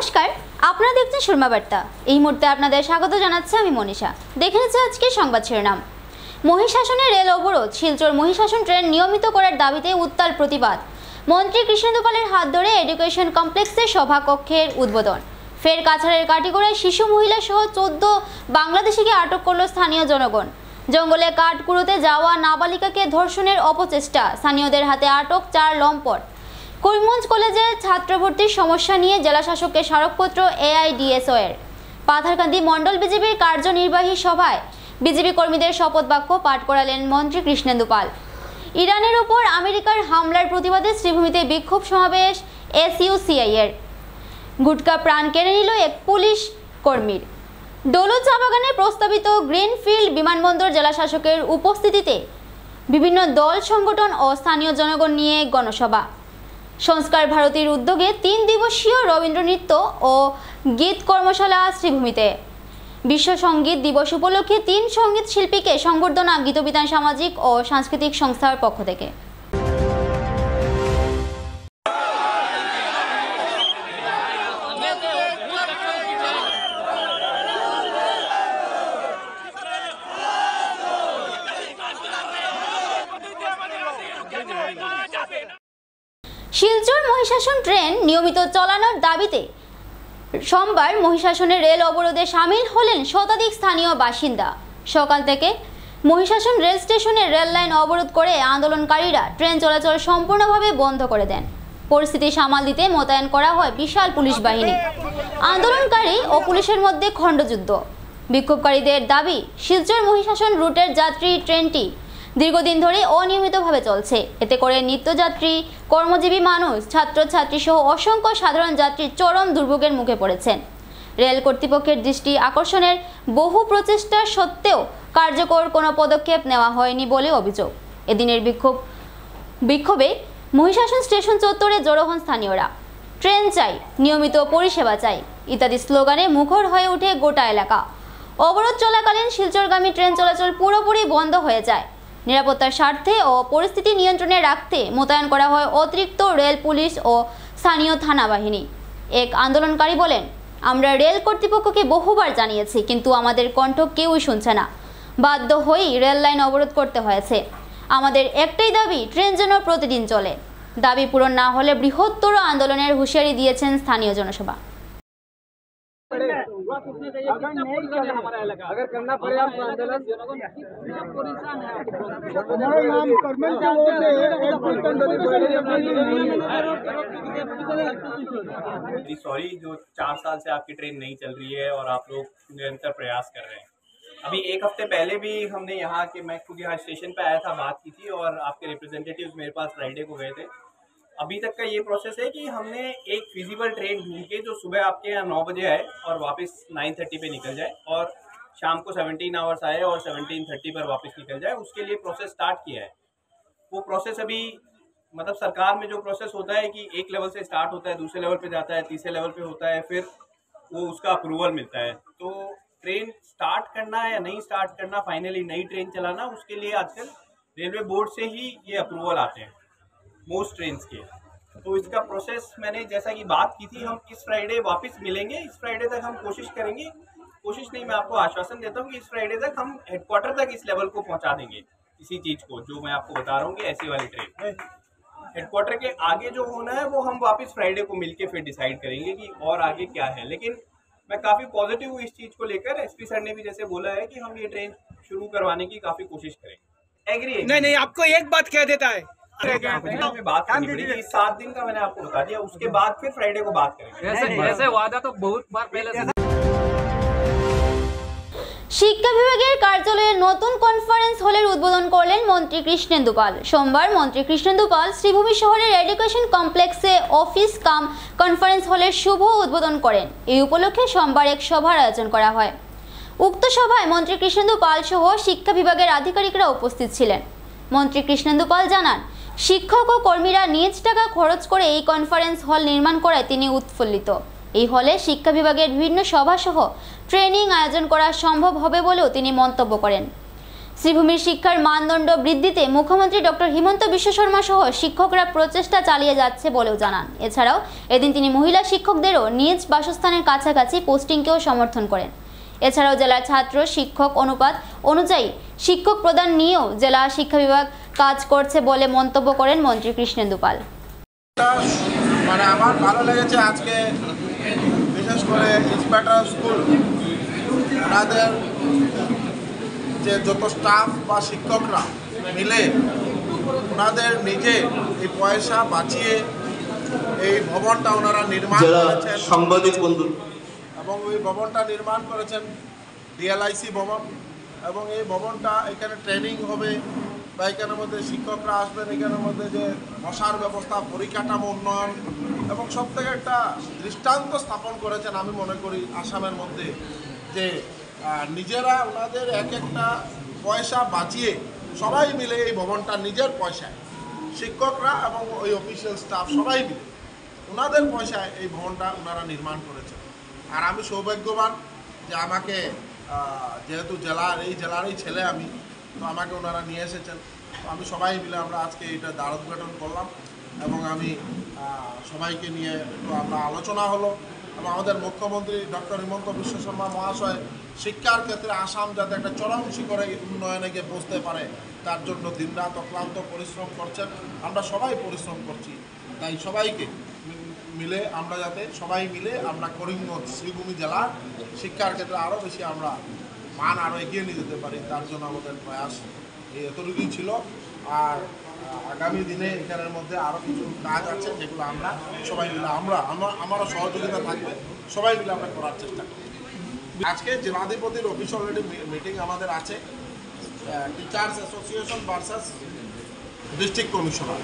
নমস্কার, আপনারা দেখছেন সুরমা বার্তা। এই মুহূর্তে আপনাদের স্বাগত জানাচ্ছি আমি মনীষা। দেখে নিচ্ছি আজকে সংবাদ শিরোনাম। মহিষাসনে রেল অবরোধ, শিলচর মহিষাসন ট্রেন নিয়মিত করার দাবিতে উত্তাল প্রতিবাদ। মন্ত্রী কৃষ্ণেন্দু পালের হাত ধরে এডুকেশন কমপ্লেক্সের সভাকক্ষের উদ্বোধন। ফের কাছাড়ের কাটিগড়ায় শিশু মহিলা সহ 14 বাংলাদেশিকে আটক করল স্থানীয় জনগণ। জঙ্গলে কাঠ কুড়োতে যাওয়া নাবালিকাকে ধর্ষণের অপচেষ্টা, স্থানীয়দের হাতে আটক 4 লম্পট। করিমগঞ্জ কলেজে ছাত্র ভর্তির সমস্যা নিয়ে জেলাশাসকের স্মারকপত্র এআইডিএসও এর। পাথারকান্দি মণ্ডল বিজেপির কার্যনির্বাহী সভায় বিজেপি কর্মীদের শপথ বাক্য পাঠ করালেন মন্ত্রী কৃষ্ণেন্দু পাল। ইরানের উপর আমেরিকার হামলার প্রতিবাদে শ্রীভূমিতে বিক্ষোভ সমাবেশ এসইউসিআই এর। গুটকা প্রাণ কেড়ে নিল এক পুলিশ কর্মীর। ডলু চা বাগানের প্রস্তাবিত গ্রিনফিল্ড বিমানবন্দর জেলাশাসকের উপস্থিতিতে বিভিন্ন দল সংগঠন ও স্থানীয় জনগণ নিয়ে গণসভা। সংস্কার ভারতীর উদ্যোগে 3 দিবসীয় রবীন্দ্র নৃত্য ও গীত কর্মশালা শ্রীভূমিতে। বিশ্ব সঙ্গীত দিবস উপলক্ষে 3 সঙ্গীত শিল্পীকে সংবর্ধনা গীতবিতান সামাজিক ও সাংস্কৃতিক সংস্থার পক্ষ থেকে। শিলচর মহিষাসন ট্রেন নিয়মিত চালানোর দাবিতে সোমবার মহিষাসনের রেল অবরোধে সামিল হলেন শতাধিক স্থানীয় বাসিন্দা। সকাল থেকে মহিষাসন রেল স্টেশনের রেল লাইন অবরোধ করে আন্দোলনকারীরা ট্রেন চলাচল সম্পূর্ণভাবে বন্ধ করে দেন। পরিস্থিতি সামাল দিতে মোতায়েন করা হয় বিশাল পুলিশ বাহিনী। আন্দোলনকারী ও পুলিশের মধ্যে খণ্ডযুদ্ধ। বিক্ষোভকারীদের দাবি, শিলচর মহিষাসন রুটের যাত্রী ট্রেনটি দীর্ঘদিন ধরে অনিয়মিতভাবে চলছে। এতে করে নিত্যযাত্রী, কর্মজীবী মানুষ, ছাত্রছাত্রী সহ অসংখ্য সাধারণ যাত্রী চরম দুর্ভোগের মুখে পড়েছেন। রেল কর্তৃপক্ষের দৃষ্টি আকর্ষণের বহু প্রচেষ্টা সত্ত্বেও কার্যকর কোনো পদক্ষেপ নেওয়া হয়নি বলে অভিযোগ। এদিনের বিক্ষোভে মহিষাসন স্টেশন চত্বরে জড়ো হন স্থানীয়রা। ট্রেন চাই, নিয়মিত পরিষেবা চাই ইত্যাদি স্লোগানে মুখর হয়ে ওঠে গোটা এলাকা। অবরোধ চলাকালীন শিলচরগামী ট্রেন চলাচল পুরোপুরি বন্ধ হয়ে যায়। নিরাপত্তার স্বার্থে ও পরিস্থিতি নিয়ন্ত্রণে রাখতে মোতায়েন করা হয় অতিরিক্ত রেল পুলিশ ও স্থানীয় থানা বাহিনী। এক আন্দোলনকারী বলেন, আমরা রেল কর্তৃপক্ষকে বহুবার জানিয়েছি, কিন্তু আমাদের কণ্ঠ কেউই শুনছে না। বাধ্য হয়েই রেল লাইন অবরোধ করতে হয়েছে। আমাদের একটাই দাবি, ট্রেন যেন প্রতিদিন চলে। দাবি পূরণ না হলে বৃহত্তর আন্দোলনের হুঁশিয়ারি দিয়েছেন স্থানীয় জনসভা। अगर करना पड़े आपको आंदोलन सॉरी, जो 4 साल से आपकी ट्रेन नहीं चल रही है और आप लोग निरंतर प्रयास कर रहे हैं। अभी 1 हफ्ते पहले भी हमने यहाँ के, मैं खुद यहाँ स्टेशन पे आया था, बात की थी और आपके रिप्रेजेंटेटिव्स मेरे पास फ्राइडे को गए थे। अभी तक का ये प्रोसेस है कि हमने एक फिजिबल ट्रेन ढूंढ के जो सुबह आपके यहाँ 9 बजे आए और वापस 9:30 पे निकल जाए और शाम को 17 आवर्स आए और 17:30 पर वापस निकल जाए, उसके लिए प्रोसेस स्टार्ट किया है। वो प्रोसेस अभी मतलब सरकार में जो प्रोसेस होता है कि एक लेवल से स्टार्ट होता है, दूसरे लेवल पे जाता है, तीसरे लेवल पे होता है, फिर वो उसका अप्रूवल मिलता है। तो ट्रेन स्टार्ट करना या नहीं स्टार्ट करना, फाइनली नई ट्रेन चलाना, उसके लिए आजकल रेलवे बोर्ड से ही ये अप्रूवल आते हैं मोस्ट ट्रेन्स के। तो इसका प्रोसेस मैंने जैसा कि बात की थी, हम इस फ्राइडे वापस मिलेंगे। इस फ्राइडे तक हम कोशिश करेंगे, कोशिश नहीं, मैं आपको आश्वासन देता हूँ कि इस फ्राइडे तक हम हेडक्वार्टर तक इस लेवल को पहुँचा देंगे। इसी चीज़ को जो मैं आपको बता रहा हूँ कि ऐसी वाली ट्रेन हेडक्वार्टर के आगे जो होना है वो हम वापस फ्राइडे को मिलके फिर डिसाइड करेंगे कि और आगे क्या है। लेकिन मैं काफ़ी पॉजिटिव हूँ इस चीज़ को लेकर। एसपी सर ने भी जैसे बोला है कि हम ये ट्रेन शुरू करवाने की काफ़ी कोशिश करेंगे। एग्री है? नहीं, आपको एक बात कह देता है, में बात करनी पड़ेगी। 7 दिन का मैंने आपको बता दिया, उसके बाद फिर फ्राइडे को बात करेंगे। ऐसे वादा तो बहुत बार पहले से। শিক্ষা বিভাগের কার্যালয়ের নতুন কনফারেন্স হলের উদ্বোধন করলেন মন্ত্রী কৃষ্ণেন্দু পাল। সোমবার মন্ত্রী কৃষ্ণেন্দু পাল শ্রীভূমি শহরের এডুকেশন কমপ্লেক্সে অফিস কাম কনফারেন্স হলের শুভ উদ্বোধন করেন। এই উপলক্ষে সোমবার এক সভার আয়োজন করা হয়। উক্ত সভায় মন্ত্রী কৃষ্ণেন্দু পাল সহ শিক্ষা বিভাগের আধিকারিকরা উপস্থিত ছিলেন। মন্ত্রী কৃষ্ণেন্দু পাল জানান, শিক্ষক ও কর্মীরা নিজ টাকা খরচ করে এই কনফারেন্স হল নির্মাণ করায় তিনি উৎফুল্লিত। এই হলে শিক্ষা বিভাগের বিভিন্ন সভা সহ ট্রেনিং আয়োজন করা সম্ভব হবে বলেও তিনি মন্তব্য করেন। শ্রীভূমির শিক্ষার মানদণ্ড বৃদ্ধিতে মুখ্যমন্ত্রী ডক্টর হিমন্ত বিশ্ব শর্মা সহ শিক্ষকরা প্রচেষ্টা চালিয়ে যাচ্ছে বলেও জানান। এছাড়াও এদিন তিনি মহিলা শিক্ষকদেরও নিজ বাসস্থানের কাছাকাছি পোস্টিংকেও সমর্থন করেন। এছাড়াও জেলার ছাত্র শিক্ষক অনুপাত অনুযায়ী শিক্ষক প্রদান নিয়েও জেলা শিক্ষা বিভাগ কাজ করছে বলে মন্তব্য করেন মন্ত্রী কৃষ্ণেন্দু পাল। মানে আমার ভালো লেগেছে আজকে বিশেষ করে ইন্সপেক্টর স্কুল ওনাদের যে যত স্টাফ বা শিক্ষকরা মিলে ওনাদের নিজে এই পয়সা বাঁচিয়ে এই ভবনটা ওনারা নির্মাণ করেছেন সাংবাদিক বন্ধু এবং ওই ভবনটা নির্মাণ করেছেন ডিএলআইসি ভবন এবং এই ভবনটা এখানে ট্রেনিং হবে বা এখানের মধ্যে শিক্ষকরা আসবেন, এখানের মধ্যে যে বসার ব্যবস্থা, পরিকাঠামো উন্নয়ন এবং সব থেকে একটা দৃষ্টান্ত স্থাপন করেছেন আমি মনে করি আসামের মধ্যে যে নিজেরা ওনাদের এক একটা পয়সা বাঁচিয়ে সবাই মিলে এই ভবনটা নিজের পয়সায় শিক্ষকরা এবং ওই অফিসিয়াল স্টাফ সবাই মিলে ওনাদের পয়সায় এই ভবনটা ওনারা নির্মাণ করেছেন। আর আমি সৌভাগ্যবান যে আমাকে যেহেতু এই জেলারই ছেলে আমি, তো আমাকে ওনারা নিয়ে এসেছেন। তো আমি সবাই মিলে আমরা আজকে এটা দ্বার উদ্ঘাটন করলাম এবং আমি সবাইকে নিয়ে একটু আমরা আলোচনা হলো এবং আমাদের মুখ্যমন্ত্রী ডক্টর হিমন্ত বিশ্ব শর্মা মহাশয় শিক্ষার ক্ষেত্রে আসাম যাতে একটা চরম শিখরে উন্নয়নে গিয়ে পৌঁছতে পারে তার জন্য দিনরাত অক্লান্ত পরিশ্রম করছেন। আমরা সবাই পরিশ্রম করছি, তাই সবাইকে মিলে আমরা যাতে সবাই মিলে আমরা করিমগঞ্জ শ্রীভূমি জেলার শিক্ষার ক্ষেত্রে আরও বেশি আমরা মান আরও এগিয়ে নিয়ে যেতে পারি তার জন্য আমাদের প্রয়াস এই এতটুকুই ছিল। আর আগামী দিনে এখানের মধ্যে আরও কিছু কাজ আছে যেগুলো আমরা সবাই মিলে আমারও সহযোগিতা থাকবে, সবাই মিলে আমরা করার চেষ্টা করি। আজকে জেলাধিপতির অফিস অলরেডি মিটিং আমাদের আছে, teachers association versus district commissioner,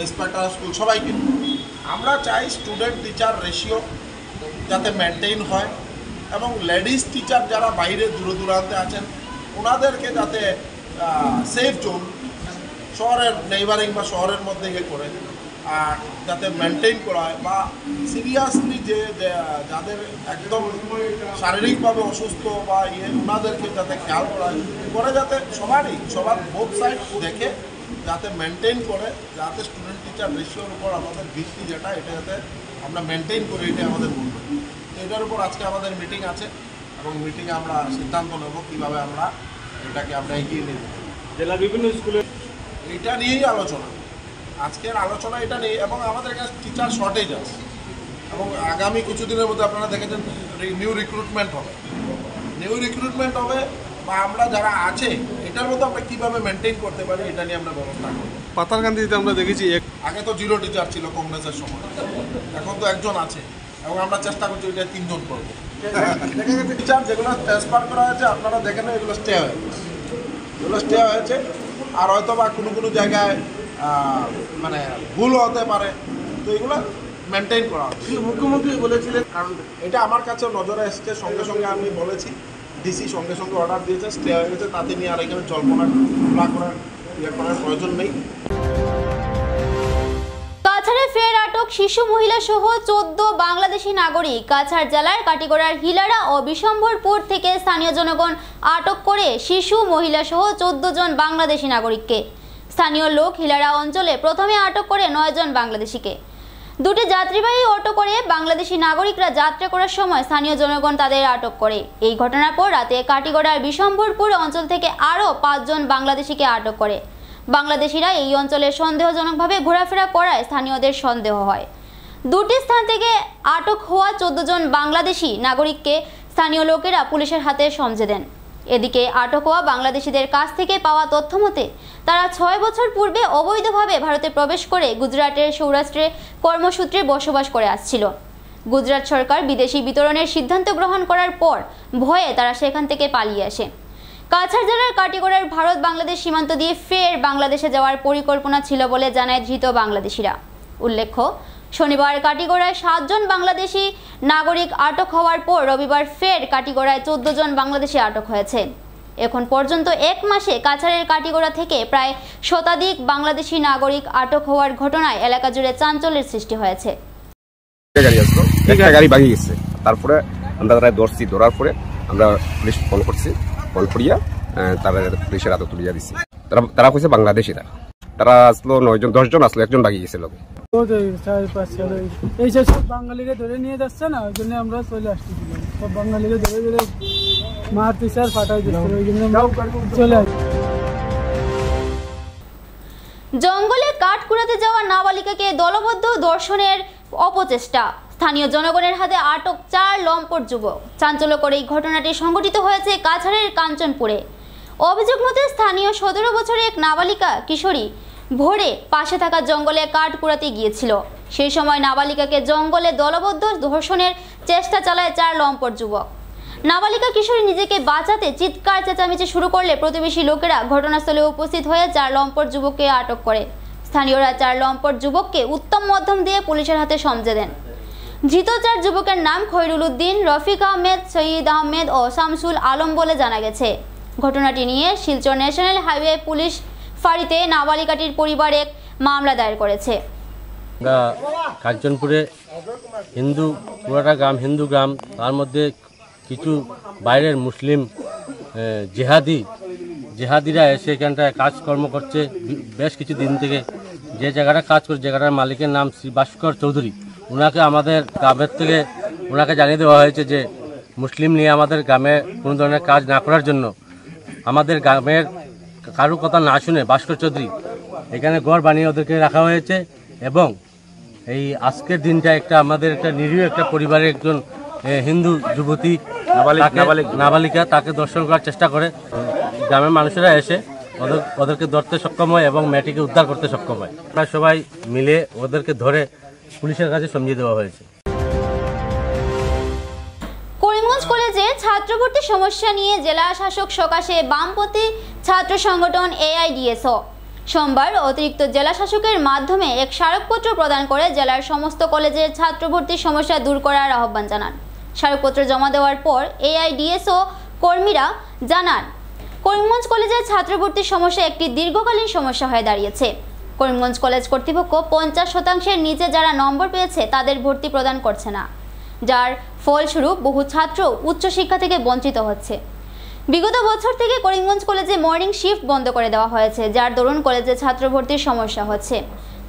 inspector school সবাইকে আমরা চাই স্টুডেন্ট টিচার রেশিও যাতে মেনটেন হয় এবং লেডিস টিচার যারা বাইরে দূরান্তে আছেন ওনাদেরকে যাতে সেফ জোন শহরের নেইবারিং বা শহরের মধ্যে ইয়ে করে আর যাতে মেনটেন করা হয় বা সিরিয়াসলি যে যাদের একদম শারীরিকভাবে অসুস্থ বা ওনাদেরকে যাতে খেয়াল করা হয় করে যাতে সবার বোথ সাইড দেখে যাতে মেনটেন করে যাতে স্টুডেন্ট টিচার রেশিওর উপর আমাদের ভিত্তি যেটা এটা যাতে আমরা মেনটেন করি এটাই আমাদের মূল। তো এটার উপর আজকে আমাদের মিটিং আছে এবং মিটিংয়ে আমরা সিদ্ধান্ত নেব কীভাবে আমরা এটাকে আমরা এগিয়ে নেব। জেলার বিভিন্ন স্কুলে এটা নিয়েই আলোচনা, আজকের আলোচনা এটা নিয়ে এবং আমাদের কাছে টিচার শর্টেজ আছে এবং আগামী কিছুদিনের মধ্যে আপনারা দেখেছেন নিউ রিক্রুটমেন্ট হবে বা আমরা যারা আছে এটার মধ্যে আমরা কীভাবে মেনটেন করতে পারি এটা নিয়ে আমরা ব্যবস্থা করব। পাতারকান্দিতে আমরা দেখেছি আগে তো 0 টিচার ছিল কংগ্রেসের সময়, এখন তো একজন আছে এবং আমরা চেষ্টা করছি এটা 3 জন করবো। টিচার যেগুলো ট্রান্সফার করা হয়েছে আপনারা দেখেন এগুলো স্টে হয়েছে আর হয়তো বা কোনো জায়গায় মানে ভুল হতে পারে, তো এগুলো মেনটেন করা হচ্ছে। মুখ্যমন্ত্রী বলেছিলেন, কারণ এটা আমার কাছে নজরে এসছে, সঙ্গে সঙ্গে আমি বলেছি ডিসি সঙ্গে অর্ডার দিয়েছে, স্টে হয়ে গেছে, তাতে নিয়ে আর এখানে জল্পনা করার প্রয়োজন নেই। কাছাড়ে ফের আটক শিশু মহিলা সহ 14 বাংলাদেশি নাগরিক। কাছাড় জেলার কাটিগড়ার হিলারা ও বিশম্ভরপুর থেকে স্থানীয় জনগণ আটক করে শিশু মহিলা সহ 14 জন বাংলাদেশি নাগরিককে। স্থানীয় লোক হিলারা অঞ্চলে প্রথমে আটক করে 9 জন বাংলাদেশিকে। দুটি যাত্রীবাহী অটো করে বাংলাদেশি নাগরিকরা যাত্রা করার সময় স্থানীয় জনগণ তাদের আটক করে। এই ঘটনার পর রাতে কাটিগড়ার বিশম্ভরপুর অঞ্চল থেকে আরও 5 জন বাংলাদেশিকে আটক করে। বাংলাদেশিরা এই অঞ্চলে সন্দেহজনকভাবে ঘোরাফেরা করায় স্থানীয়দের সন্দেহ হয়। দুটি স্থান থেকে আটক হওয়া 14 জন বাংলাদেশি নাগরিককে স্থানীয় লোকেরা পুলিশের হাতে সমঝে দেন। এদিকে আটক হওয়া বাংলাদেশিদের কাছ থেকে পাওয়া তথ্য মতে তারা 6 বছর পূর্বে অবৈধভাবে ভারতে প্রবেশ করে গুজরাটের সৌরাষ্ট্রে কর্মসূত্রে বসবাস করে আসছিল। গুজরাট সরকার বিদেশি বিতরণের সিদ্ধান্ত গ্রহণ করার পর ভয়ে তারা সেখান থেকে পালিয়ে আসে। কাছাড় জেলার কাটিগড়ার ভারত বাংলাদেশ সীমান্ত দিয়ে ফের বাংলাদেশে যাওয়ার পরিকল্পনা ছিল বলে জানায় ধৃত বাংলাদেশিরা। উল্লেখ্য, শনিবার কাটিগড়ায় 7 জন বাংলাদেশি নাগরিক আটক হওয়ার পর রবিবার ফের কাটিগড়ায় 14 জন বাংলাদেশি আটক হয়েছে। এখন পর্যন্ত 1 মাসে কাছাড়ের কাটিগড়া থেকে প্রায় শতাধিক বাংলাদেশি নাগরিক আটক হওয়ার ঘটনায় এলাকা জুড়ে চাঞ্চল্যের সৃষ্টি হয়েছে। একটা গাড়ি ভাঙি গেছে, তারপরে আমরা ধরার পরে আমরা পুলিশ ফোন করছি, ফোন করিয়া তারা পুলিশের হাতে তুলিয়া দিচ্ছে। তারা কইছে বাংলাদেশিরা, তারা আসলো 9-10 জন আসলো, একজন বাকি গেছে লোকে। এই সব বাঙালিকে ধরে নিয়ে যাচ্ছে না, ওই জন্য আমরা চলে আসতেছিলাম। সব বাঙালিকে ধরে ধরে মারতেছে আর ফাটাই দিচ্ছে, ওই জন্য চলে আসছি। জঙ্গলে কাঠ কুড়াতে যাওয়া নাবালিকাকে দলবদ্ধ ধর্ষণের অপচেষ্টা, স্থানীয় জনগণের হাতে আটক 4 লম্পট যুবক। চাঞ্চল্যকর এই ঘটনাটি সংঘটিত হয়েছে কাছাড়ের কাঞ্চনপুরে। অভিযোগ মতে স্থানীয় 17 বছরের এক নাবালিকা কিশোরী ভোরে পাশে থাকা জঙ্গলে কাঠ কুড়াতে গিয়েছিল। সেই সময় নাবালিকাকে জঙ্গলে দলবদ্ধ ধর্ষণের চেষ্টা চালায় 4 লম্পট যুবক। নাবালিকা কিশোরী নিজেকে বাঁচাতে চিৎকার চেঁচামেচি শুরু করলে প্রতিবেশী লোকেরা ঘটনাস্থলে উপস্থিত হয়ে 4 লম্পট যুবককে আটক করে। স্থানীয়রা 4 লম্পট যুবককে উত্তম মধ্যম দিয়ে পুলিশের হাতে সমঝে দেন। ধৃত 4 যুবকের নাম খৈরুল উদ্দিন, রফিক আহমেদ, সঈদ আহমেদ ও শামসুল আলম বলে জানা গেছে। ঘটনাটি নিয়ে শিলচর ন্যাশনাল হাইওয়ে পুলিশ ফাঁড়িতে নাবালিকাটির পরিবার এক মামলা দায়ের করেছে। কাঞ্চনপুরে পুরোটা গ্রাম হিন্দু গ্রাম, তার মধ্যে কিছু বাইরের মুসলিম জেহাদিরা এসে এখানটায় কাজকর্ম করছে বেশ কিছু দিন থেকে। যে জায়গাটা কাজ করে, জায়গাটার মালিকের নাম শ্রী ভাস্কর চৌধুরী, ওনাকে আমাদের গ্রামের থেকে ওনাকে জানিয়ে দেওয়া হয়েছে যে মুসলিম নিয়ে আমাদের গ্রামে কোনো ধরনের কাজ না করার জন্য। আমাদের গ্রামের কারো কথা না শুনে ভাস্কর চৌধুরী এখানে ঘর বানিয়ে ওদেরকে রাখা হয়েছে এবং এই আজকের দিনটা আমাদের একটা নিরীহ একটা পরিবারের একজন হিন্দু যুবতী নাবালিকা তাকে দর্শন করার চেষ্টা করে। গ্রামের মানুষেরা এসে ওদেরকে ধরতে সক্ষম হয় এবং মেয়েটিকে উদ্ধার করতে সক্ষম হয়। প্রায় সবাই মিলে ওদেরকে ধরে পুলিশের কাছে সমঝিয়ে দেওয়া হয়েছে। করিমগঞ্জ কলেজে ছাত্র ভর্তি সমস্যা নিয়ে জেলা শাসক সকাশে বামপন্থী ছাত্র সংগঠন AIDSO সোমবার অতিরিক্ত জেলা শাসকের মাধ্যমে এক স্মারকপত্র প্রদান করে জেলার সমস্ত কলেজের ছাত্র ভর্তির সমস্যা দূর করার আহ্বান জানান। স্মারকপত্র জমা দেওয়ার পর AIDSO কর্মীরা জানান, করিমগঞ্জ কলেজের ছাত্র ভর্তির সমস্যা একটি দীর্ঘকালীন সমস্যা হয়ে দাঁড়িয়েছে। করিমগঞ্জ কলেজ কর্তৃপক্ষ 50% নিচে যারা নম্বর পেয়েছে তাদের ভর্তি প্রদান করছে না, যার ফলস্বরূপ বহু ছাত্র উচ্চশিক্ষা থেকে বঞ্চিত হচ্ছে। বিগত বছর থেকে করিমগঞ্জ কলেজে মর্নিং শিফট বন্ধ করে দেওয়া হয়েছে, যার দরুন কলেজে ছাত্র ভর্তির সমস্যা হচ্ছে।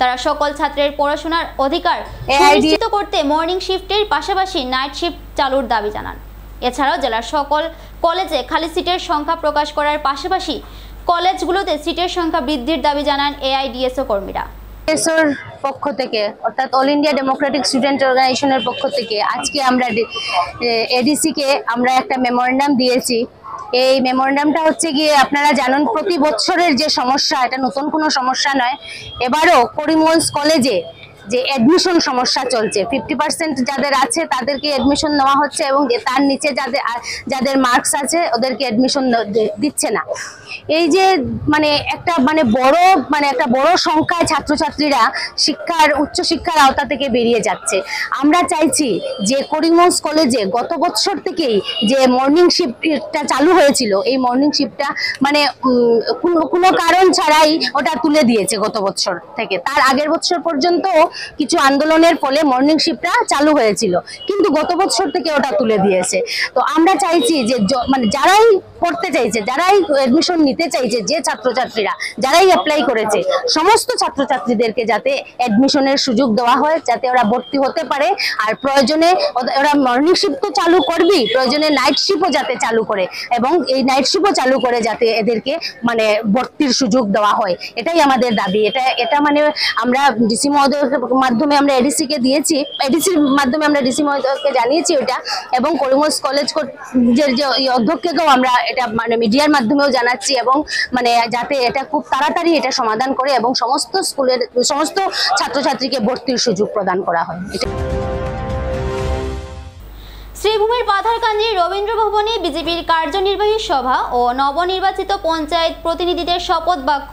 তারা সকল ছাত্রের পড়াশোনার অধিকার সুনিশ্চিত করতে মর্নিং শিফটের পাশাপাশি নাইট শিফট চালুর দাবি জানান। এছাড়াও জেলার সকল কলেজে খালি সিটের সংখ্যা প্রকাশ করার পাশাপাশি কলেজগুলোতে সিটের সংখ্যা বৃদ্ধির দাবি জানান AIDSO কর্মীরা। এসওর পক্ষ থেকে অর্থাৎ অল ইন্ডিয়া ডেমোক্রেটিক স্টুডেন্ট অর্গানাইজেশনের পক্ষ থেকে আজকে আমরা ADC-কে আমরা একটা মেমোরেন্ডাম দিয়েছি। এই মেমোরেন্ডামটা হচ্ছে গিয়ে আপনারা জানেন প্রতি বছরের যে সমস্যা, এটা নতুন কোনো সমস্যা নয়। এবারও করিমগঞ্জ কলেজে যে অ্যাডমিশন সমস্যা চলছে, 50% যাদের আছে তাদেরকে অ্যাডমিশন নেওয়া হচ্ছে এবং তার নিচে যাদের মার্কস আছে ওদেরকে অ্যাডমিশন দিচ্ছে না। এই যে একটা বড় সংখ্যায় ছাত্রছাত্রীরা উচ্চশিক্ষার আওতা থেকে বেরিয়ে যাচ্ছে। আমরা চাইছি যে করিমগঞ্জ কলেজে গত বছর থেকেই যে মর্নিং শিফটটা চালু হয়েছিল, এই মর্নিং শিফটটা কোনো কারণ ছাড়াই ওটা তুলে দিয়েছে গত বছর থেকে। তার আগের বছর পর্যন্ত কিছু আন্দোলনের ফলে মর্নিং শিফটটা চালু হয়েছিল, কিন্তু গত বছর থেকে ওটা তুলে দিয়েছে। তো আমরা চাইছি যে যারাই পড়তে চাইছে, যারাই অ্যাডমিশন নিতে চাইছে, যে ছাত্রছাত্রীরা যারাই অ্যাপ্লাই করেছে, সমস্ত ছাত্রছাত্রীদেরকে যাতে অ্যাডমিশনের সুযোগ দেওয়া হয়, যাতে ওরা ভর্তি হতে পারে। আর প্রয়োজনে ওরা মর্নিং শিফট তো চালু করবেই, প্রয়োজনে নাইট শিফটও যাতে চালু করে এবং এই নাইট শিফটও চালু করে যাতে এদেরকে ভর্তির সুযোগ দেওয়া হয়, এটাই আমাদের দাবি। এটা আমরা ডিসি মহোদয়ের মাধ্যমে আমরা ADC-কে দিয়েছি, ADC-র মাধ্যমে আমরা ডিসি মহোদয়কে জানিয়েছি ওটা, এবং করিমগঞ্জ কলেজের যে অধ্যক্ষকেও আমরা এটা মিডিয়ার মাধ্যমেও জানাচ্ছি এবং যাতে এটা খুব তাড়াতাড়ি এটা সমাধান করে এবং সমস্ত স্কুলের সমস্ত ছাত্রছাত্রীকে ভর্তির সুযোগ প্রদান করা হয়। শ্রীভূমির পাথারকান্দির রবীন্দ্র ভবনে বিজেপির কার্যনির্বাহী সভা ও নবনির্বাচিত পঞ্চায়েত প্রতিনিধিদের শপথ বাক্য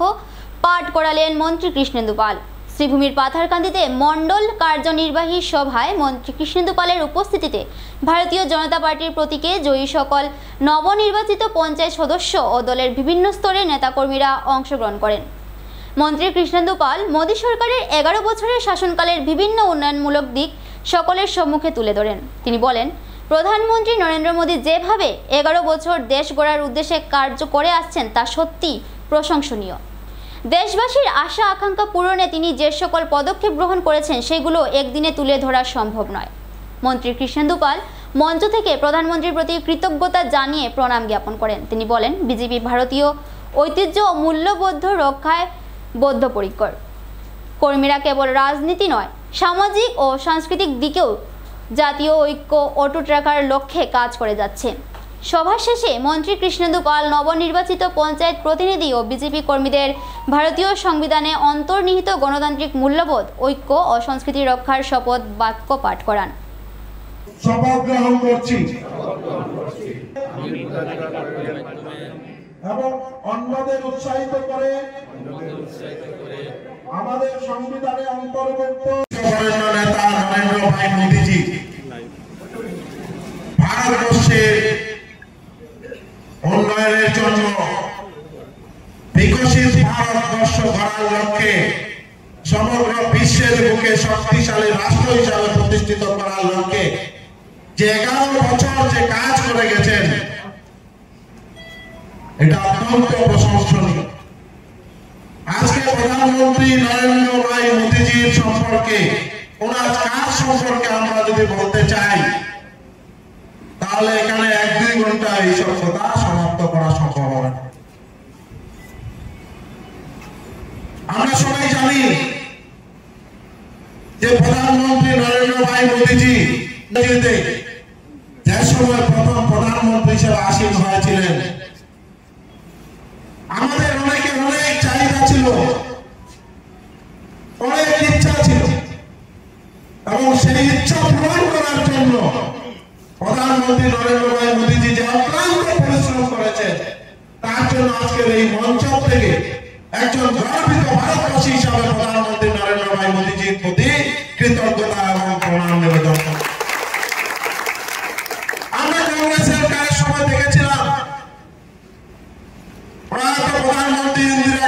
পাঠ করালেন মন্ত্রী কৃষ্ণেন্দু পাল। শ্রীভূমির পাথারকান্দিতে মণ্ডল কার্যনির্বাহী সভায় মন্ত্রী কৃষ্ণেন্দু পালের উপস্থিতিতে ভারতীয় জনতা পার্টির প্রতীকে জয়ী সকল নবনির্বাচিত পঞ্চায়েত সদস্য ও দলের বিভিন্ন স্তরের নেতাকর্মীরা অংশগ্রহণ করেন। মন্ত্রী কৃষ্ণেন্দু পাল মোদী সরকারের 11 বছরের শাসনকালের বিভিন্ন উন্নয়নমূলক দিক সকলের সম্মুখে তুলে ধরেন। তিনি বলেন, প্রধানমন্ত্রী নরেন্দ্র মোদী যেভাবে 11 বছর দেশ গড়ার উদ্দেশ্যে কার্য করে আসছেন তা সত্যি প্রশংসনীয়। দেশবাসীর আশা আকাঙ্ক্ষা পূরণে তিনি যে সকল পদক্ষেপ গ্রহণ করেছেন সেগুলো একদিনে তুলে ধরা সম্ভব নয়। মন্ত্রী কৃষ্ণেন্দু পাল মঞ্চ থেকে প্রধানমন্ত্রীর প্রতি কৃতজ্ঞতা জানিয়ে প্রণাম জ্ঞাপন করেন। তিনি বলেন, বিজেপি ভারতীয় ঐতিহ্য ও মূল্যবোধ রক্ষায় বদ্ধপরিকর। কর্মীরা কেবল রাজনীতি নয়, সামাজিক ও সাংস্কৃতিক দিকেও জাতীয় ঐক্য অটুট রাখার লক্ষ্যে কাজ করে যাচ্ছে। সভা শেষে মন্ত্রী কৃষ্ণেন্দু পাল নবনির্বাচিত পঞ্চায়েত প্রতিনিধি ও বিজেপি কর্মীদের ভারতীয় সংবিধানে অন্তর্নিহিত গণতান্ত্রিক মূল্যবোধ, ঐক্য ও সংস্কৃতি রক্ষার শপথ বাক্য পাঠ করান। শপথ গ্রহণ করছি এবং অন্যদের উৎসাহিত করে আমাদের সংবিধানে অন্তর্ভুক্ত নেতা নরেন্দ্র ভাই মোদীজি ভারতবর্ষের উন্নয়নের জন্য, বিকশিত ভারতবর্ষ গড়ার লক্ষ্যে, সমগ্র বিশ্বের বুকে শক্তিশালী রাষ্ট্র হিসাবে প্রতিষ্ঠিত করার লক্ষ্যে যে 11 বছর যে কাজ করে গেছেন, এটা অত্যন্ত প্রশংসনীয়। আজকে প্রধানমন্ত্রী নরেন্দ্র ভাই মোদীজির সম্পর্কে, ওনার কাজ সম্পর্কে আমরা যদি বলতে চাই তাহলে এখানে 1-2 ঘন্টা এইসব কথা সমাপ্ত করা সম্ভব হবে না। আমরা সবাই জানি যে প্রধানমন্ত্রী নরেন্দ্র ভাই মোদীজি যে সময় প্রথম প্রধানমন্ত্রী হিসেবে আসীন হয়েছিলেন, আমাদের অনেকের অনেক চাহিদা ছিল, অনেক ইচ্ছা ছিল, এবং সেই ইচ্ছা পূরণ করার জন্য প্রধানমন্ত্রী নরেন্দ্র ভাই মোদীজি যে অক্লান্ত পরিশ্রম করেছেন, তার জন্য আজকের এই মঞ্চ থেকে একজন গর্বিত ভারতবাসী হিসাবে প্রধানমন্ত্রী নরেন্দ্র ভাই মোদীজির প্রতি কৃতজ্ঞতা এবং প্রণাম নিবেদন করি। আমরা কংগ্রেসের কাজের সময় দেখেছিলাম প্রয়াত প্রধানমন্ত্রী ইন্দিরা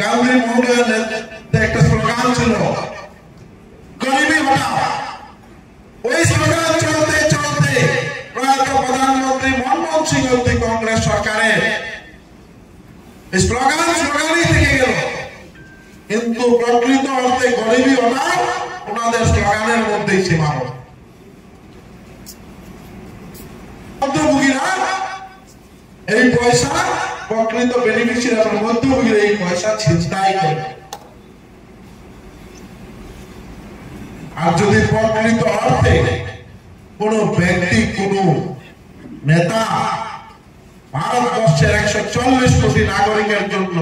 গান্ধী মহোদয়ের নেতৃত্বে একটা স্লোগান ছিল, গরিবি হটাও। ওই স্লোগান চলতে চলতে প্রয়াত প্রধানমন্ত্রী মনমোহন সিং অবধি কংগ্রেস সরকারের স্লোগানই থেকে গেল, কিন্তু প্রকৃত অর্থে গরিবি হটাও ওনাদের স্লোগানের মধ্যেই সীমাবদ্ধ। মধ্যভোগীরা এই পয়সা, প্রকৃত বেনিফিশিয়ারি মধ্যভোগীরা এই পয়সা ছিনতাই করে। আর যদি প্রকৃত অর্থে কোন ব্যক্তি, কোন নেতা ভারতবর্ষের 140 কোটি নাগরিকের জন্য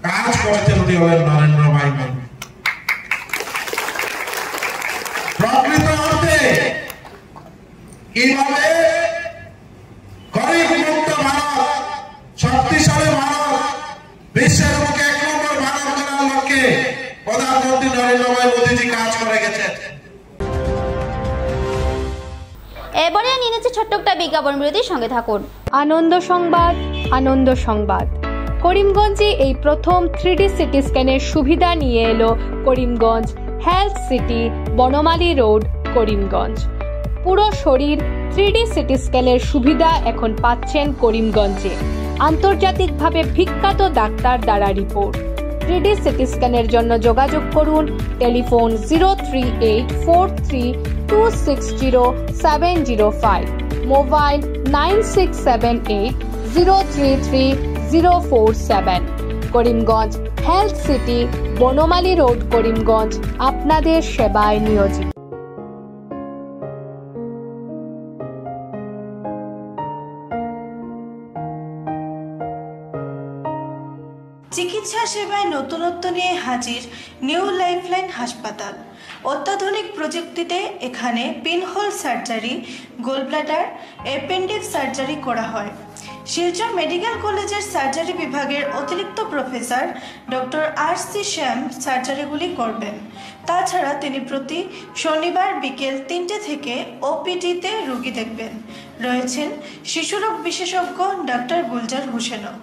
কাজ করেছেন, উনি হলেন নরেন্দ্র ভাই মোদী। প্রকৃত অর্থে কিভাবে গরিব মুক্ত ভারত, শক্তিশালী ভারত, বিশ্বের বুকে 1 নম্বর ভারত গড়ার লক্ষ্যে প্রধানমন্ত্রী নরেন্দ্র ভাই মোদীজি কাজ করে গেছেন। এবারে নিয়ে নিচ্ছে ছোট্ট একটা বিজ্ঞাপন বিরতির সঙ্গে থাকুন। আনন্দ সংবাদ, আনন্দ সংবাদ। করিমগঞ্জে এই প্রথম 3D সিটি স্ক্যানের সুবিধা নিয়ে এলো Karimganj health city, Banamali road, Karimganj. পুরো শরীর 3D সিটি স্ক্যানের সুবিধা এখন পাচ্ছেন করিমগঞ্জে। আন্তর্জাতিকভাবে বিখ্যাত ডাক্তার দ্বারা রিপোর্ট। 3D সিটি স্ক্যানের জন্য যোগাযোগ করুন telephone 03843260705, mobile 9678033047। Karimganj health city, Banamali road, Karimganj আপনাদের সেবায় নিয়োজিত। চিকিৎসা সেবায় নতুনত্ব নিয়ে হাজির নিউ লাইফলাইন হাসপাতাল। অত্যাধুনিক প্রযুক্তিতে এখানে pinhole surgery, gallbladder, appendix surgery করা হয়। শিলচর মেডিকেল কলেজের সার্জারি বিভাগের অতিরিক্ত প্রফেসর ডক্টর RC শ্যাম সার্জারিগুলি করবেন। তাছাড়া তিনি প্রতি শনিবার বিকেল 3টে থেকে OPD-তে রোগী দেখবেন। রয়েছেন শিশুরোগ বিশেষজ্ঞ ডক্টর গুলজার হোসেনও।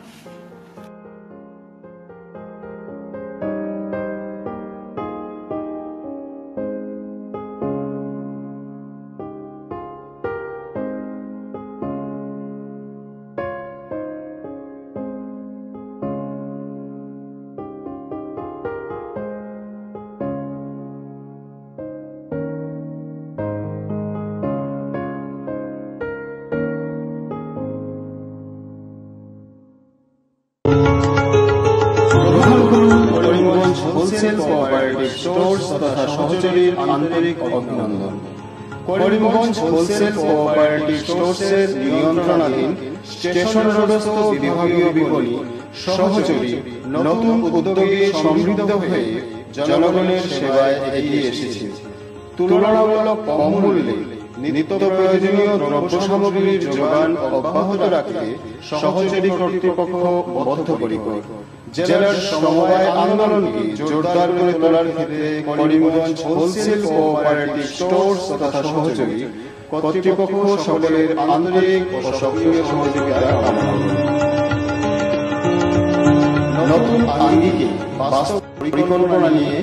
কোঅপারেটিভ স্টোর্স তথা সহযোগীর আন্তরিক অভিনন্দন। করিমগঞ্জ হোলসেল কোঅপারেটিভ স্টোর্সের নিয়ন্ত্রণাধীন স্টেশন রোডস্থ বিভাগীয় বিপণী সহযোগী নতুন উদ্যোগে সমৃদ্ধ হয়ে জনগণের সেবায় এগিয়ে এসেছে। তুলনামূলক কম মূল্যে নিত্য প্রয়োজনীয় দ্রব্য সামগ্রীর যোগান অব্যাহত রাখতে সহযোগী কর্তৃপক্ষ বদ্ধপরিকর। জেলার সমবায় আন্দোলনকে জোরদার করে তোলার ক্ষেত্রে করিমগঞ্জ হোলসেল কোঅপারেটিভ স্টোর্স তথা সহযোগী কর্তৃপক্ষ সকলের আন্তরিক ও সক্রিয় সহযোগিতা কামনা করে। নতুন আঙ্গিকে বাস্তব পরিকল্পনা নিয়ে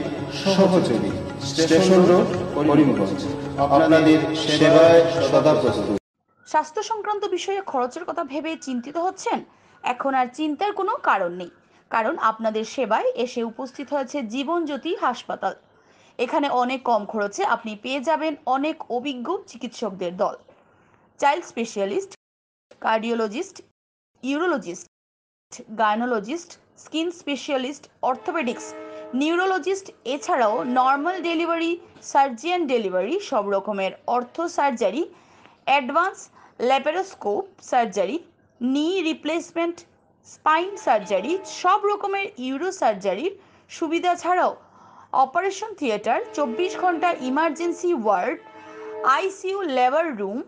সহযোগী স্টেশন রোড করিমগঞ্জ আপনাদের সেবায় সদা প্রস্তুত। স্বাস্থ্য সংক্রান্ত বিষয়ে খরচের কথা ভেবে চিন্তিত হচ্ছেন? এখন আর চিন্তার কোনো কারণ নেই, কারণ আপনাদের সেবায় এসে উপস্থিত হয়েছে জীবনজ্যোতি হাসপাতাল। এখানে অনেক কম খরচে আপনি পেয়ে যাবেন অনেক অভিজ্ঞ চিকিৎসকদের দল। Child specialist, cardiologist, urologist, gynaecologist, skin specialist, orthopaedics, neurologist, এছাড়াও নর্মাল ডেলিভারি, সার্জিয়ান ডেলিভারি, সব রকমের ortho surgery, advance laparoscope surgery, knee replacement, spine surgery, সব রকমের ইউরো সার্জারির সুবিধা ছাড়াও অপারেশন থিয়েটার, 24 ঘন্টা emergency ward, ICU labour room,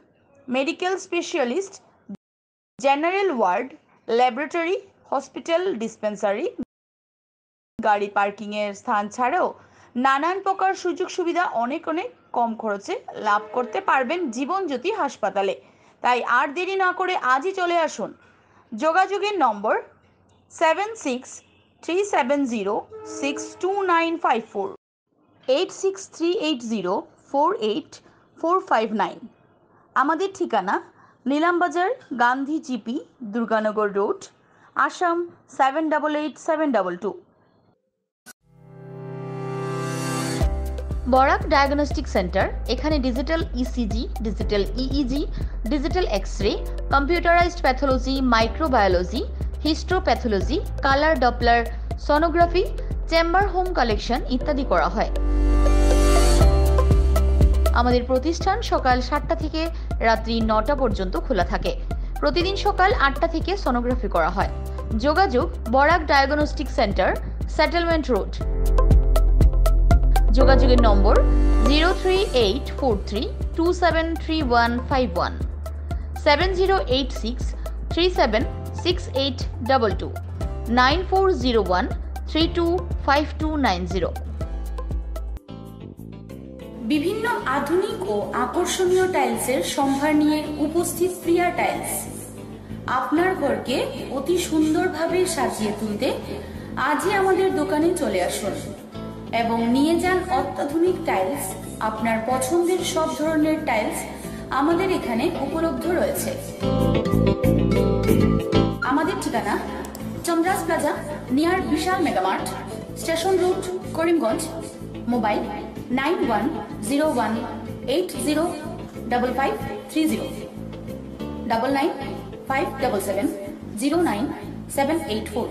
medical specialist, general ward, laboratory, hospital dispensary, গাড়ি পার্কিংয়ের স্থান ছাড়াও নানান প্রকার সুযোগ সুবিধা অনেক কম খরচে লাভ করতে পারবেন জীবনজ্যোতি হাসপাতালে। তাই আর দেরি না করে আজই চলে আসুন। যোগাযোগের নম্বর 7637062954, 8638048459। আমাদের ঠিকানা Nilambazar, Gandhi GP, Durganagar road, Assam 788722। Barak diagnostic centre. এখানে digital ECG, digital EEG, digital x-ray, computerised pathology, microbiology, histopathology, colour doppler sonography, chamber home collection ইত্যাদি করা হয়। আমাদের প্রতিষ্ঠান সকাল 7টা থেকে রাত্রি 9টা পর্যন্ত খোলা থাকে। প্রতিদিন সকাল 8টা থেকে সোনোগ্রাফি করা হয়। যোগাযোগ Barak diagnostic centre, settlement road. যোগাযোগের নম্বর 03843273151, 7086376822, 9401325290। বিভিন্ন আধুনিক ও আকর্ষণীয় টাইলসের সম্ভার নিয়ে উপস্থিত প্রিয়া টাইলস। আপনার ঘরকে অতি সুন্দরভাবে সাজিয়ে তুলতে আজই আমাদের দোকানে চলে আসুন এবং নিয়ে যান অত্যাধুনিক টাইলস। আপনার পছন্দের সব ধরনের টাইলস আমাদের এখানে উপলব্ধ রয়েছে। আমাদের ঠিকানা Chandras plaza, near Vishal Mega Mart, station road, Karimganj. Mobile 9101805530, 9957709784।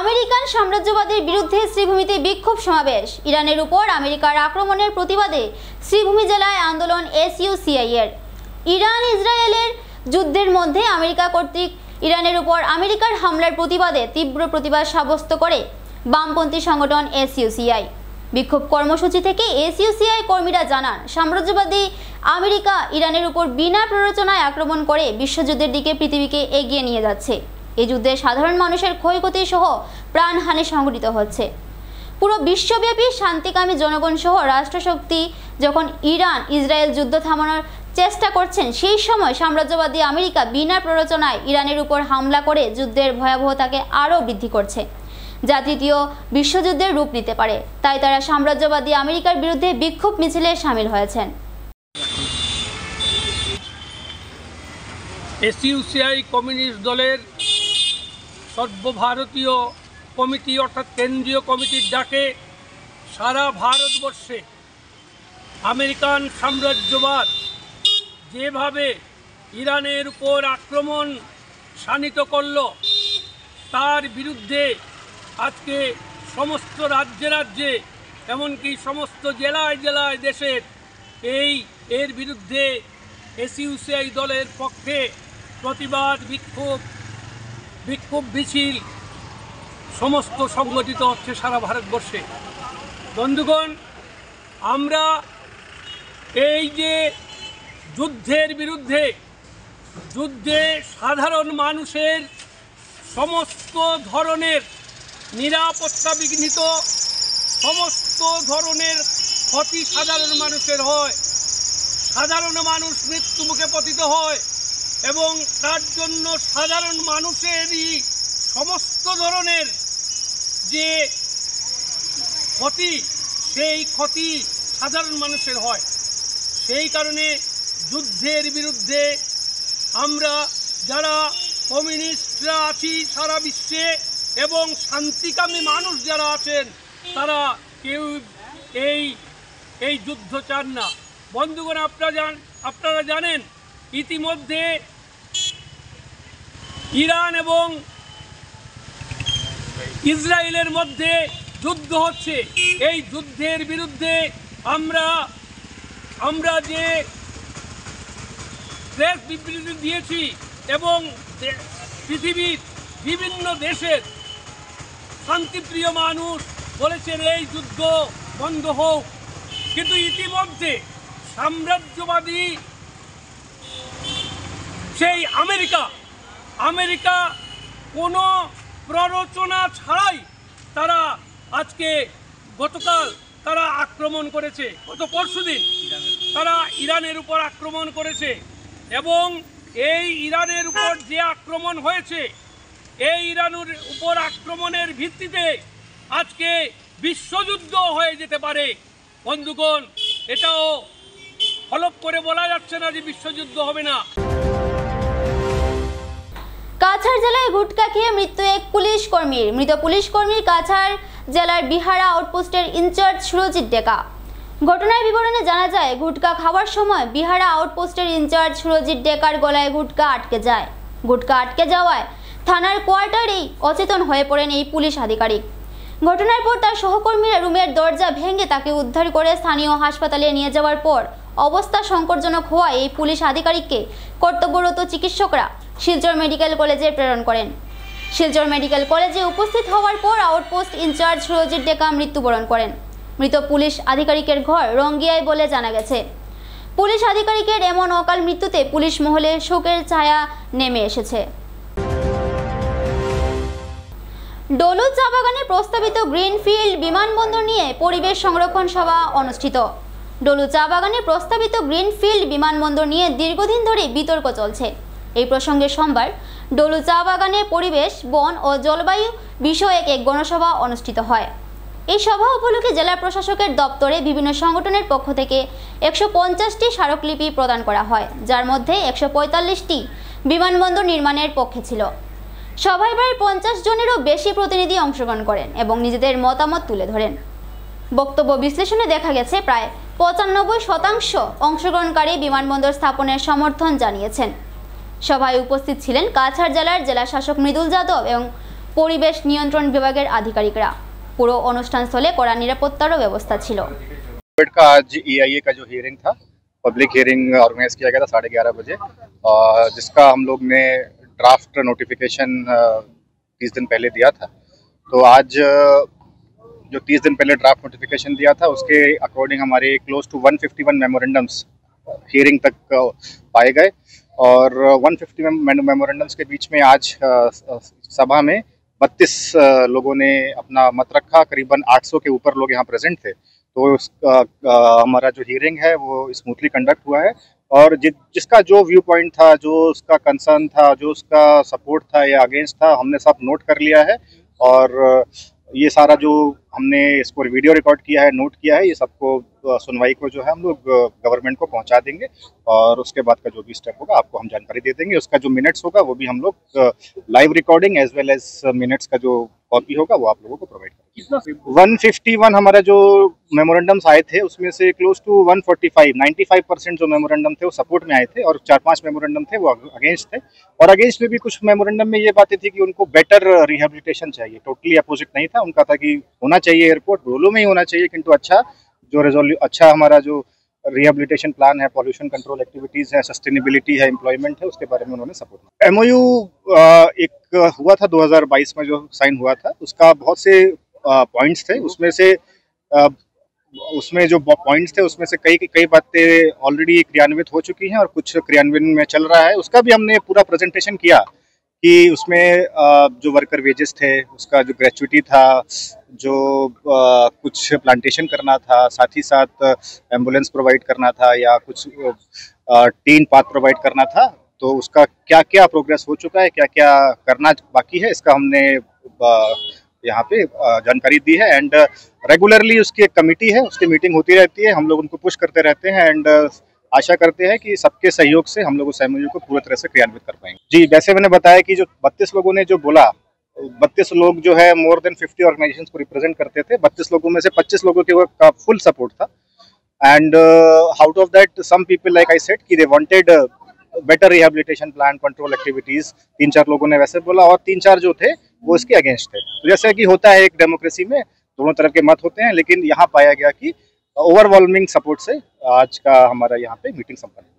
American সাম্রাজ্যবাদের বিরুদ্ধে শ্রীভূমিতে বিক্ষোভ সমাবেশ। ইরানের উপর আমেরিকার আক্রমণের প্রতিবাদে শ্রীভূমি জেলায় আন্দোলন এসইউসিআই এর। ইরান ইসরায়েলের যুদ্ধের মধ্যে আমেরিকা কর্তৃক ইরানের উপর আমেরিকার হামলার প্রতিবাদে তীব্র প্রতিবাদ সাব্যস্ত করে বামপন্থী সংগঠন এসইউসিআই। বিক্ষোভ কর্মসূচি থেকে এসইউসিআই কর্মীরা জানান, সাম্রাজ্যবাদী আমেরিকা ইরানের উপর বিনা প্ররোচনায় আক্রমণ করে বিশ্বযুদ্ধের দিকে পৃথিবীকে এগিয়ে নিয়ে যাচ্ছে। এই যুদ্ধে সাধারণ মানুষের ক্ষয়ক্ষতি সহ প্রাণহানি সংঘটিত হচ্ছে। পুরো বিশ্বব্যাপী শান্তিকামী জনগণ সহ রাষ্ট্রশক্তি যখন ইরান ইসরায়েল যুদ্ধ থামানোর চেষ্টা করছেন, সেই সময় সাম্রাজ্যবাদী আমেরিকা বিনা প্ররোচনায় ইরানের উপর হামলা করে যুদ্ধের ভয়াবহতাকে আরও বৃদ্ধি করছে, যা তৃতীয় বিশ্বযুদ্ধের রূপ নিতে পারে। তাই তারা সাম্রাজ্যবাদী আমেরিকার বিরুদ্ধে বিক্ষোভ মিছিলে সামিল হয়েছেন। এসইউসিআই কমিউনিস্ট দলের সর্বভারতীয় কমিটি অর্থাৎ কেন্দ্রীয় কমিটির ডাকে সারা ভারতবর্ষে আমেরিকান সাম্রাজ্যবাদ যেভাবে ইরানের উপর আক্রমণ শানিত করল, তার বিরুদ্ধে আজকে সমস্ত রাজ্যে রাজ্যে এমনকি সমস্ত জেলায় জেলায় দেশের এর বিরুদ্ধে এসইউসিআই দলের পক্ষে প্রতিবাদ বিক্ষোভ মিছিল সমস্ত সংগঠিত হচ্ছে সারা ভারতবর্ষে। বন্ধুগণ, আমরা এই যে যুদ্ধের বিরুদ্ধে, যুদ্ধে সাধারণ মানুষের সমস্ত ধরনের নিরাপত্তা বিঘ্নিত, সমস্ত ধরনের ক্ষতি সাধারণ মানুষের হয়, সাধারণ মানুষ মৃত্যুমুখে পতিত হয় এবং তার জন্য সাধারণ মানুষেরই সমস্ত ধরনের যে ক্ষতি, সেই ক্ষতি সাধারণ মানুষের হয়। সেই কারণে যুদ্ধের বিরুদ্ধে আমরা যারা কমিউনিস্টরা আছি সারা বিশ্বে এবং শান্তিকামী মানুষ যারা আছেন তারা কেউ এই যুদ্ধ চান না। বন্ধুগণ, আপনারা জানেন ইতিমধ্যে ইরান এবং ইসরায়েলের মধ্যে যুদ্ধ হচ্ছে। এই যুদ্ধের বিরুদ্ধে আমরা যে প্রেস বিবৃতি দিয়েছি এবং পৃথিবীর বিভিন্ন দেশের শান্তিপ্রিয় মানুষ বলেছেন এই যুদ্ধ বন্ধ হোক, কিন্তু ইতিমধ্যে সাম্রাজ্যবাদী সেই আমেরিকা কোনো প্ররোচনা ছাড়াই তারা গতকাল তারা আক্রমণ করেছে, গত পরশুদিন তারা ইরানের উপর আক্রমণ করেছে এবং এই ইরানের উপর যে আক্রমণ হয়েছে, এই ইরানের উপর আক্রমণের ভিত্তিতে আজকে বিশ্বযুদ্ধ হয়ে যেতে পারে। বন্ধুগণ, এটাও হলফ করে বলা যাচ্ছে না যে বিশ্বযুদ্ধ হবে না। কাছাড় জেলায় গুটখা খেয়ে মৃত্যু এক পুলিশ কর্মীর। মৃত পুলিশ কর্মীর কাছাড় জেলার বিহারা আউটপোস্টের ইনচার্জ সুরজিৎ ডেকা। ঘটনার বিবরণে জানা যায়, গুটখা খাওয়ার সময় বিহারা আউটপোস্টের ইনচার্জ সুরজিৎ ডেকার গলায় গুটখা আটকে যায়। গুটখা আটকে যাওয়ায় থানার কোয়ার্টারেই অচেতন হয়ে পড়েন এই পুলিশ আধিকারিক। ঘটনার পর তার সহকর্মীরা রুমের দরজা ভেঙে তাকে উদ্ধার করে স্থানীয় হাসপাতালে নিয়ে যাওয়ার পর অবস্থা সংকটজনক হওয়ায় এই পুলিশ আধিকারিককে কর্তব্যরত চিকিৎসকরা শিলচর মেডিকেল কলেজে প্রেরণ করেন। শিলচর মেডিকেল কলেজে উপস্থিত হওয়ার পর আউটপোস্ট ইনচার্জ সুরজিৎ ডেকা মৃত্যুবরণ করেন। মৃত পুলিশ আধিকারিকের ঘর রঙ্গিয়ায় বলে জানা গেছে। পুলিশ আধিকারিকের এমন অকাল মৃত্যুতে পুলিশ মহলে শোকের ছায়া নেমে এসেছে। ডলু চা বাগানে প্রস্তাবিত গ্রিনফিল্ড বিমানবন্দর নিয়ে পরিবেশ সংরক্ষণ সভা অনুষ্ঠিত। ডলু চা বাগানে প্রস্তাবিত গ্রিনফিল্ড বিমানবন্দর নিয়ে দীর্ঘদিন ধরে বিতর্ক চলছে। এই প্রসঙ্গে সোমবার ডলু চা বাগানে পরিবেশ, বন ও জলবায়ু বিষয়ক এক গণসভা অনুষ্ঠিত হয়। এই সভা উপলক্ষে জেলা প্রশাসকের দপ্তরে বিভিন্ন সংগঠনের পক্ষ থেকে 150টি স্মারকলিপি প্রদান করা হয়, যার মধ্যে 145টি বিমানবন্দর নির্মাণের পক্ষে ছিল। সভায় প্রায় 50 জনেরও বেশি প্রতিনিধি অংশগ্রহণ করেন এবং নিজেদের মতামত তুলে ধরেন। বক্তব্য বিশ্লেষণে দেখা গেছে প্রায় 95% অংশগ্রহণকারী বিমানবন্দর স্থাপনের সমর্থন জানিয়েছেন। সভায় উপস্থিত ছিলেন কাছাড় জেলার জেলা শাসক মৃদুল যাদব এবং পরিবেশ নিয়ন্ত্রণ বিভাগের আধিকারিকরা। পুরো অনুষ্ঠান স্থলে কড়া নিরাপত্তারও ব্যবস্থা ছিল। आज EIA का जो हियरिंग था, पब्लिक हियरिंग ऑर्गेनाइज किया गया था 11:30 बजे, जिसका हम लोग ने ड्राफ्ट नोटिफिकेशन 30 दिन पहले दिया था। तो आज जो 30 दिन पहले ड्राफ्ट नोटिफिकेशन दिया था उसके अकॉर्डिंग हमारे क्लोज टू 151 मेमोरेंडम्स हियरिंग तक पाए गए और 150 मेमोरेंडम्स के बीच में आज सभा में 32 लोगों ने अपना मत रखा। करीबन 800 के ऊपर लोग यहाँ प्रेजेंट थे। तो हमारा जो हियरिंग है वो स्मूथली कंडक्ट हुआ है और जिसका जो व्यू पॉइंट था, जो उसका कंसर्न था, जो उसका सपोर्ट था या अगेंस्ट था, हमने सब नोट कर लिया है और ये सारा जो हमने इसको वीडियो रिकॉर्ड किया है, नोट किया है, ये सबको सुनवाई को जो है हम लोग गवर्नमेंट को पहुंचा देंगे और उसके बाद का जो भी स्टेप होगा आपको हम जानकारी दे देंगे। उसका जो मिनट्स होगा वो भी हम लोग live recording as well as minutes का जो कॉपी होगा वो आप लोगों को प्रोवाइड करेंगे। 151 हमारा जो मेमोरेंडम्स आए थे उसमें से क्लोज टू 95% जो मेमोरेंडम थे वो सपोर्ट में आए थे और 4-5 मेमोरेंडम थे वो अगेंस्ट थे। और अगेंस्ट में भी कुछ मेमोरेंडम में ये बातें थी कि उनको बेटर रिहेबिलिटेशन चाहिए, टोटली अपोजिट नहीं था। उनका था कि होना चाहिए एयरपोर्ट, रोलो में ही होना चाहिए, किंतु अच्छा हमारा जो रिहेबिलिटेशन प्लान है, पॉल्यूशन कंट्रोल एक्टिविटीज है, सस्टेनेबिलिटी है, एम्प्लॉयमेंट है, उसके बारे में उन्होंने सपोर्ट किया। MOU एक हुआ था 2022 में जो साइन हुआ था, उसका बहुत से पॉइंट्स थे, उसमें जो पॉइंट्स थे उसमें से कई बातें ऑलरेडी क्रियान्वित हो चुकी हैं और कुछ क्रियान्वयन में चल रहा है। उसका भी हमने पूरा प्रेजेंटेशन किया कि उसमें जो वर्कर वेजेस थे, उसका जो ग्रेचुइटी था, जो कुछ प्लांटेशन करना था, साथ ही साथ एम्बुलेंस प्रोवाइड करना था या कुछ टीन पाथ प्रोवाइड करना था, तो उसका क्या क्या प्रोग्रेस हो चुका है, क्या क्या करना बाकी है, इसका हमने यहाँ पे जानकारी दी है। एंड रेगुलरली उसकी एक कमेटी है, उसकी मीटिंग होती रहती है, हम लोग उनको पुश करते रहते हैं एंड आशा करते हैं कि सबके सहयोग से हम लोग उस MOU को पूरी तरह से क्रियान्वित कर पाएंगे। जी, वैसे मैंने बताया कि जो 32 लोगों ने जो बोला, 32 लोग जो है मोर देन 50 ऑर्गेनाइजेशंस को रिप्रेजेंट करते थे। 32 लोगों में से 25 लोगों का फुल सपोर्ट था and out of that some people like I said कि they wanted better rehabilitation plan, control activities. 3-4 लोगों ने वैसे बोला और 3-4 जो थे वो इसके अगेंस्ट थे। तो जैसे कि होता है एक डेमोक्रेसी में, दोनों तरफ के मत होते हैं, लेकिन यहाँ पाया गया कि ओवरवेलमिंग सपोर्ट से आज का हमारा यहाँ पे मीटिंग संपन्न हुई।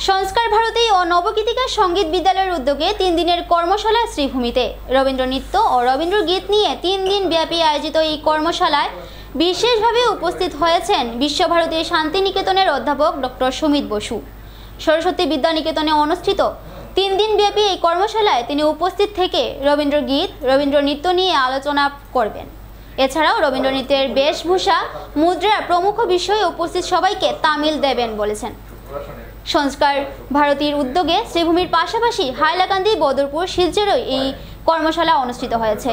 সংস্কার ভারতী ও নবগীতিকা সঙ্গীত বিদ্যালয়ের উদ্যোগে 3 দিনের কর্মশালা শ্রীভূমিতে রবীন্দ্র নৃত্য ও রবীন্দ্র গীত নিয়ে 3 দিন ব্যাপী আয়োজিত এই কর্মশালায় বিশেষভাবে উপস্থিত হয়েছেন বিশ্বভারতী শান্তিনিকেতনের অধ্যাপক ডক্টর সুমিত বসু। সরস্বতী বিদ্যানিকেতনে অনুষ্ঠিত 3 দিন ব্যাপী এই কর্মশালায় তিনি উপস্থিত থেকে রবীন্দ্র গীত, রবীন্দ্র নৃত্য নিয়ে আলোচনা করবেন। এছাড়াও রবীন্দ্র নৃত্যের বেশভূষা, মুদ্রা প্রমুখ বিষয়ে উপস্থিত সবাইকে তামিল দেবেন বলেছেন। সংস্কার ভারতীর উদ্যোগে শ্রীভূমির পাশাপাশি হাইলাকান্দি, বদরপুর, শিলচরেও এই কর্মশালা অনুষ্ঠিত হয়েছে।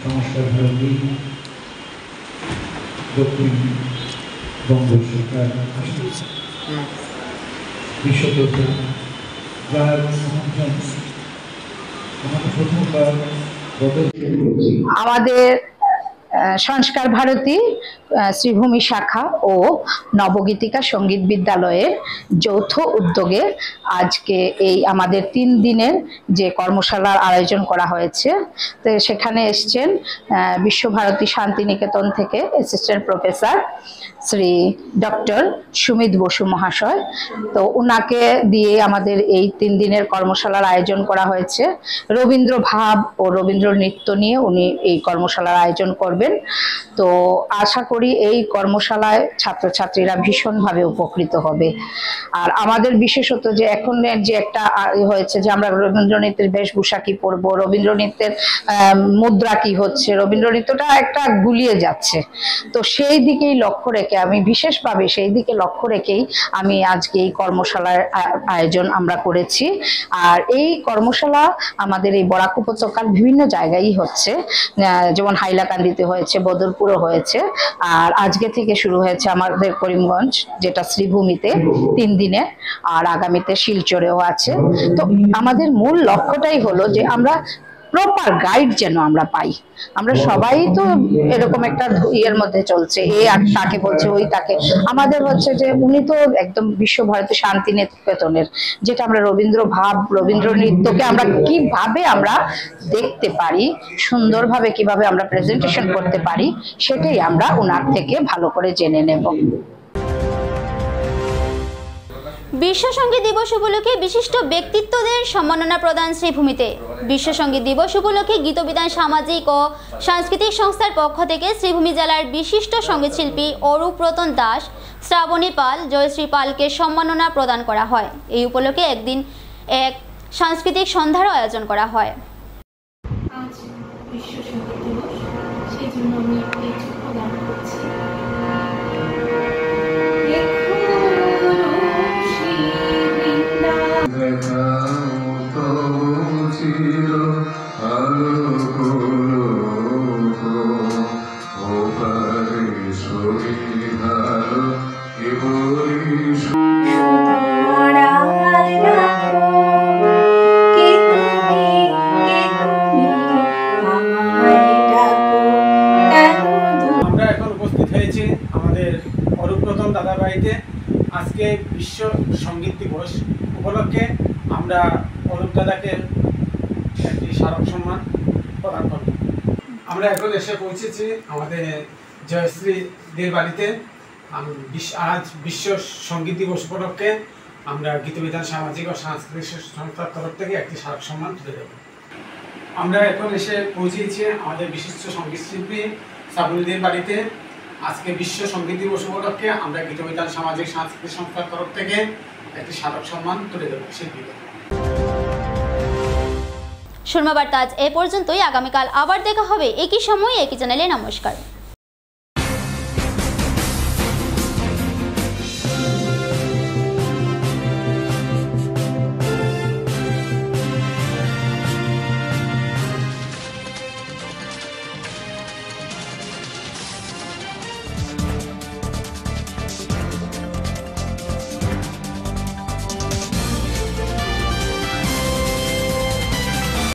সংস্কার ভারতী দক্ষিণ বঙ্গ সরকার বিশ্বকর্তা যার প্রথমবার আমাদের সংস্কার ভারতী শ্রীভূমি শাখা ও নবগীতিকা সঙ্গীত বিদ্যালয়ের যৌথ উদ্যোগে আজকে এই আমাদের 3 দিনের যে কর্মশালার আয়োজন করা হয়েছে, তো সেখানে এসেছেন বিশ্বভারতী শান্তিনিকেতন থেকে assistant professor Shri doctor Sumit Basu মহাশয়। তো উনাকে দিয়ে আমাদের এই 3 দিনের কর্মশালার আয়োজন করা হয়েছে। রবীন্দ্র ভাব ও রবীন্দ্র নৃত্য নিয়ে উনি এই কর্মশালার আয়োজন করবেন। তো আশা করি এই কর্মশালায় ছাত্রছাত্রীরা ভীষণভাবে উপকৃত হবে। আর আমাদের বিশেষত যে এখন যে একটা হয়েছে যে আমরা রবীন্দ্র নৃত্যের বেশভূষা কি পরবো, রবীন্দ্র নৃত্যের মুদ্রা কি হচ্ছে, রবীন্দ্র নৃত্যটা একটা গুলিয়ে যাচ্ছে। তো সেই দিকেই লক্ষ্য রেখে আমি বিশেষভাবে সেই দিকে লক্ষ্য রেখেই আমি আজকে এই কর্মশালার আয়োজন আমরা করেছি। আর এই কর্মশালা আমাদের এই বরাক উপত্যকার বিভিন্ন জায়গায় হচ্ছে, যেমন হাইলাকান্দিতে হয়েছে, বদরপুরও হয়েছে, আর আজকে থেকে শুরু হয়েছে আমাদের করিমগঞ্জ, যেটা শ্রীভূমিতে 3 দিনে, আর আগামীতে শিলচরেও আছে। তো আমাদের মূল লক্ষ্যটাই হলো যে আমরা প্রপার গাইড যেন আমরা পাই। আমরা সবাই তো এরকম একটা ইয়ের মধ্যে চলছে, এ আর তাকে বলছে, ওই তাকে। আমাদের হচ্ছে যে উনি তো একদম বিশ্বভারতী শান্তিনিকেতনের, যেটা আমরা রবীন্দ্র ভাব, রবীন্দ্র নৃত্যকে আমরা কিভাবে আমরা দেখতে পারি, সুন্দরভাবে কিভাবে আমরা প্রেজেন্টেশন করতে পারি, সেটাই আমরা ওনার থেকে ভালো করে জেনে নেব। বিশ্ব সঙ্গীত দিবস উপলক্ষে বিশিষ্ট ব্যক্তিত্বদের সম্মাননা প্রদান শ্রীভূমিতে। বিশ্ব সঙ্গীত দিবস উপলক্ষে গীতবিতান সামাজিক ও সাংস্কৃতিক সংস্থার পক্ষ থেকে শ্রীভূমি জেলার বিশিষ্ট সঙ্গীতশিল্পী অরূপ রতন দাস, শ্রাবণী পাল, জয়শ্রী পালকে সম্মাননা প্রদান করা হয়। এই উপলক্ষে একদিন এক সাংস্কৃতিক সন্ধ্যারও আয়োজন করা হয়। আজ বিশ্ব সঙ্গীত অরূপ রতন দাদার বাড়িতে আজকে বিশ্ব সঙ্গীত দিবস উপলক্ষে আমরা অরূপ দাদাকে একটি স্মারক সম্মান প্রদান করব। আমরা এখন এসে পৌঁছেছি আমাদের জয়শ্রীদের বাড়িতে। আজ বিশ্ব সঙ্গীত দিবস উপলক্ষে আমরা গীতবিতান সামাজিক ও সাংস্কৃতিক সংস্থার তরফ থেকে একটি স্মারক সম্মান তুলে দেব। আমরা এখন এসে পৌঁছেছি আমাদের বিশিষ্ট সঙ্গীত শিল্পী সাবুলদের বাড়িতে। আজকে বিশ্ব সঙ্গীত দিবস উপলক্ষে আমরা গীতবিতান সামাজিক সাংস্কৃতিক সংস্থার তরফ থেকে একটি স্মারক সম্মান তুলে দেব শিল্পীদের। শর্মা বার্তা আজ এ পর্যন্তই। আগামীকাল আবার দেখা হবে একই সময়ে একই চ্যানেলে। নমস্কার।